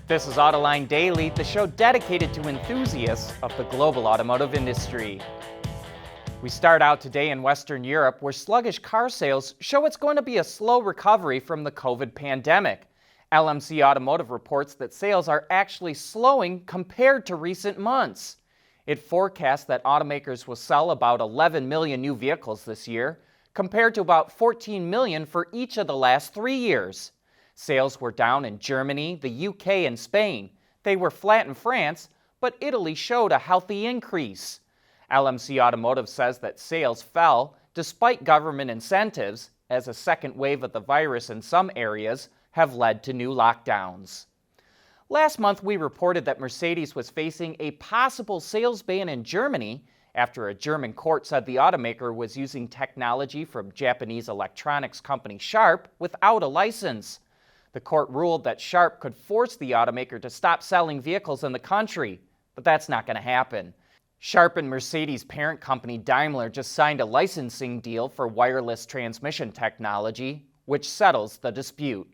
This is Autoline Daily, the show dedicated to enthusiasts of the global automotive industry. We start out today in Western Europe, where sluggish car sales show it's going to be a slow recovery from the COVID pandemic. LMC Automotive reports that sales are actually slowing compared to recent months. It forecasts that automakers will sell about 11 million new vehicles this year, compared to about 14 million for each of the last 3 years. Sales were down in Germany, the UK, and Spain. They were flat in France, but Italy showed a healthy increase. LMC Automotive says that sales fell despite government incentives, as a second wave of the virus in some areas have led to new lockdowns. Last month, we reported that Mercedes was facing a possible sales ban in Germany after a German court said the automaker was using technology from Japanese electronics company Sharp without a license. The court ruled that Sharp could force the automaker to stop selling vehicles in the country, but that's not going to happen. Sharp and Mercedes' parent company Daimler just signed a licensing deal for wireless transmission technology, which settles the dispute.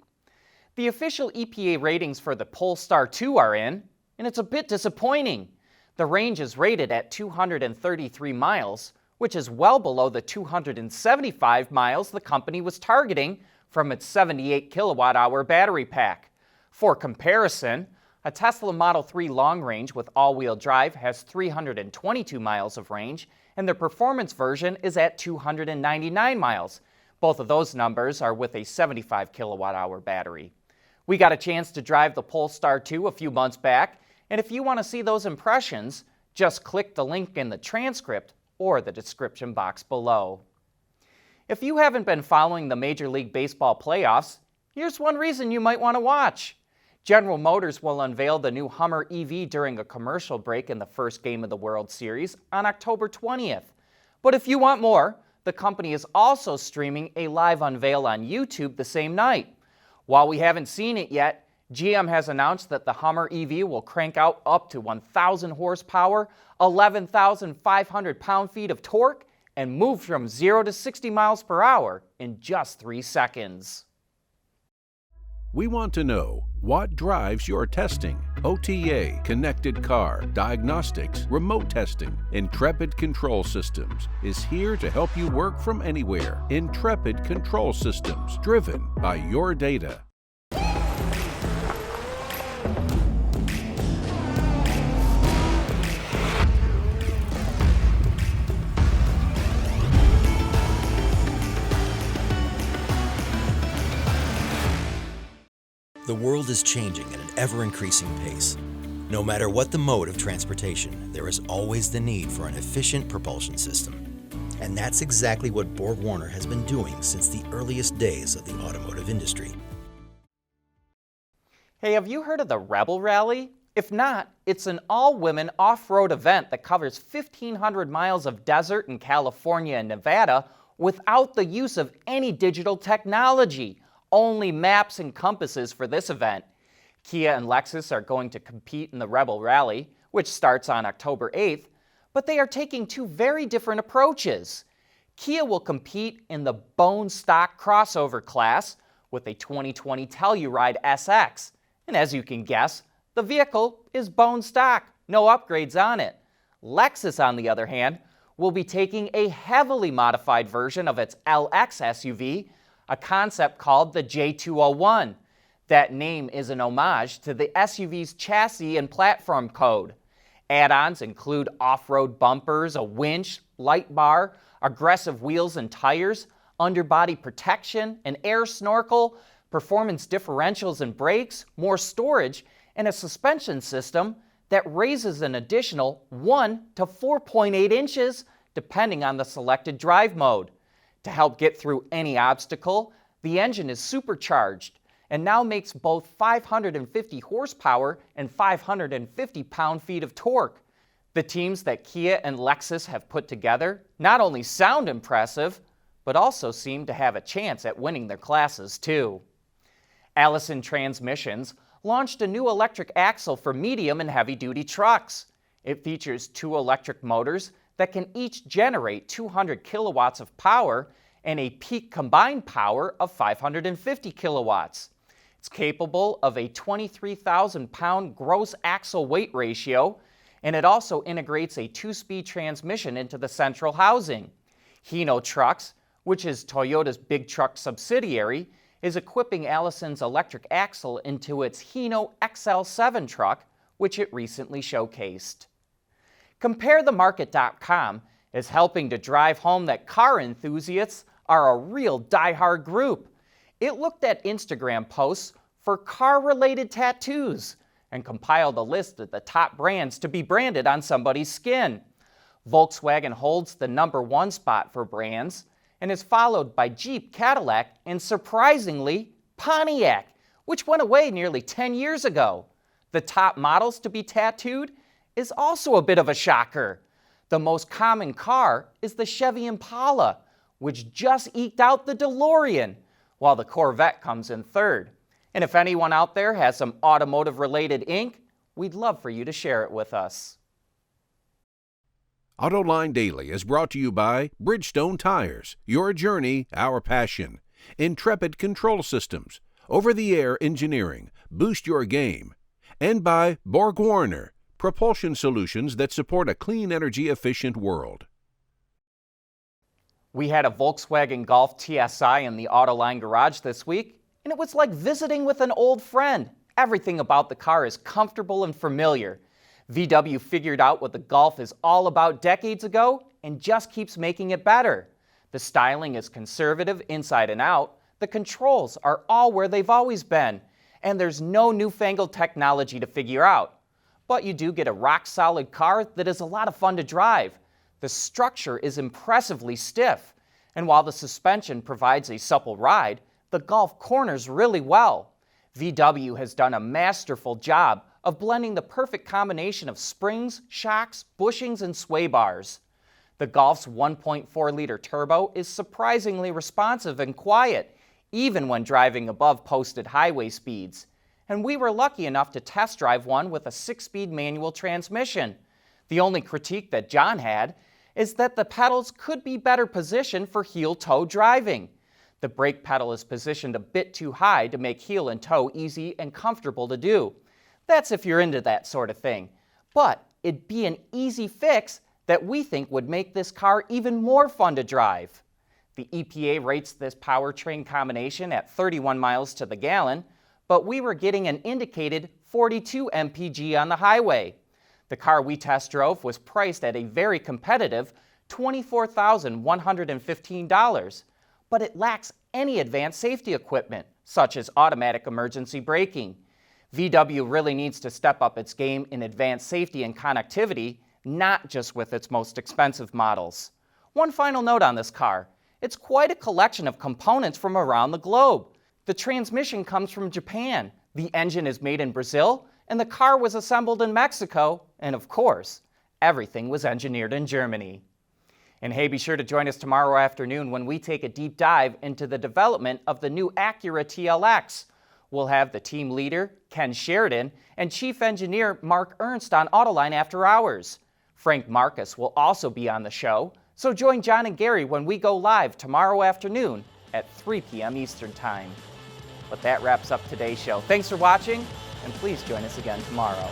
The official EPA ratings for the Polestar 2 are in, and it's a bit disappointing. The range is rated at 233 miles, which is well below the 275 miles the company was targeting from its 78 kilowatt-hour battery pack. For comparison, a Tesla Model 3 long range with all-wheel drive has 322 miles of range, and the performance version is at 299 miles. Both of those numbers are with a 75 kilowatt-hour battery. We got a chance to drive the Polestar 2 a few months back, and if you want to see those impressions, just click the link in the transcript or the description box below. If you haven't been following the Major League Baseball playoffs, here's one reason you might want to watch. General Motors will unveil the new Hummer EV during a commercial break in the first game of the World Series on October 20th. But if you want more, the company is also streaming a live unveil on YouTube the same night. While we haven't seen it yet, GM has announced that the Hummer EV will crank out up to 1,000 horsepower, 11,500 pound-feet of torque, and move from 0 to 60 miles per hour in just 3 seconds. We want to know what drives your testing. OTA, connected car, diagnostics, remote testing. Intrepid Control Systems is here to help you work from anywhere. Intrepid Control Systems, driven by your data. The world is changing at an ever-increasing pace. No matter what the mode of transportation, there is always the need for an efficient propulsion system. And that's exactly what BorgWarner has been doing since the earliest days of the automotive industry. Hey, have you heard of the Rebelle Rally? If not, it's an all-women off-road event that covers 1,500 miles of desert in California and Nevada without the use of any digital technology. Only maps and compasses for this event. Kia and Lexus are going to compete in the Rebelle Rally, which starts on October 8th, but they are taking two very different approaches. Kia will compete in the bone stock crossover class with a 2020 Telluride SX, and as you can guess, the vehicle is bone stock, no upgrades on it. Lexus, on the other hand, will be taking a heavily modified version of its LX SUV, a concept called the J201. That name is an homage to the SUV's chassis and platform code. Add-ons include off-road bumpers, a winch, light bar, aggressive wheels and tires, underbody protection, an air snorkel, performance differentials and brakes, more storage, and a suspension system that raises an additional 1 to 4.8 inches depending on the selected drive mode. To help get through any obstacle, the engine is supercharged and now makes both 550 horsepower and 550 pound-feet of torque. The teams that Kia and Lexus have put together not only sound impressive, but also seem to have a chance at winning their classes too. Allison Transmissions launched a new electric axle for medium and heavy-duty trucks. It features 2 electric motors that can each generate 200 kilowatts of power and a peak combined power of 550 kilowatts. It's capable of a 23,000-pound gross axle weight ratio, and it also integrates a 2-speed transmission into the central housing. Hino Trucks, which is Toyota's big truck subsidiary, is equipping Allison's electric axle into its Hino XL7 truck, which it recently showcased. CompareTheMarket.com is helping to drive home that car enthusiasts are a real die-hard group. It looked at Instagram posts for car-related tattoos and compiled a list of the top brands to be branded on somebody's skin. Volkswagen holds the #1 spot for brands and is followed by Jeep, Cadillac, and surprisingly, Pontiac, which went away nearly 10 years ago. The top models to be tattooed is also a bit of a shocker. The most common car is the Chevy Impala, which just eked out the DeLorean, while the Corvette comes in third. And if anyone out there has some automotive-related ink, we'd love for you to share it with us. Autoline Daily is brought to you by Bridgestone Tires, your journey, our passion. Intrepid Control Systems, over-the-air engineering, boost your game. And by BorgWarner, propulsion solutions that support a clean, energy-efficient world. We had a Volkswagen Golf TSI in the Autoline garage this week, and it was like visiting with an old friend. Everything about the car is comfortable and familiar. VW figured out what the Golf is all about decades ago and just keeps making it better. The styling is conservative inside and out, the controls are all where they've always been, and there's no newfangled technology to figure out. But you do get a rock-solid car that is a lot of fun to drive. The structure is impressively stiff, and while the suspension provides a supple ride, the Golf corners really well. VW has done a masterful job of blending the perfect combination of springs, shocks, bushings, and sway bars. The Golf's 1.4-liter turbo is surprisingly responsive and quiet, even when driving above posted highway speeds. And we were lucky enough to test drive one with a 6-speed manual transmission. The only critique that John had is that the pedals could be better positioned for heel-toe driving. The brake pedal is positioned a bit too high to make heel and toe easy and comfortable to do. That's if you're into that sort of thing. But it'd be an easy fix that we think would make this car even more fun to drive. The EPA rates this powertrain combination at 31 miles to the gallon, but we were getting an indicated 42 mpg on the highway. The car we test drove was priced at a very competitive $24,115, but it lacks any advanced safety equipment, such as automatic emergency braking. VW really needs to step up its game in advanced safety and connectivity, not just with its most expensive models. One final note on this car. It's quite a collection of components from around the globe. The transmission comes from Japan, the engine is made in Brazil, and the car was assembled in Mexico, and of course, everything was engineered in Germany. And hey, be sure to join us tomorrow afternoon when we take a deep dive into the development of the new Acura TLX. We'll have the team leader, Ken Sheridan, and chief engineer Mark Ernst on Autoline After Hours. Frank Marcus will also be on the show, so join John and Gary when we go live tomorrow afternoon at 3 p.m. Eastern Time. But that wraps up today's show. Thanks for watching, and please join us again tomorrow.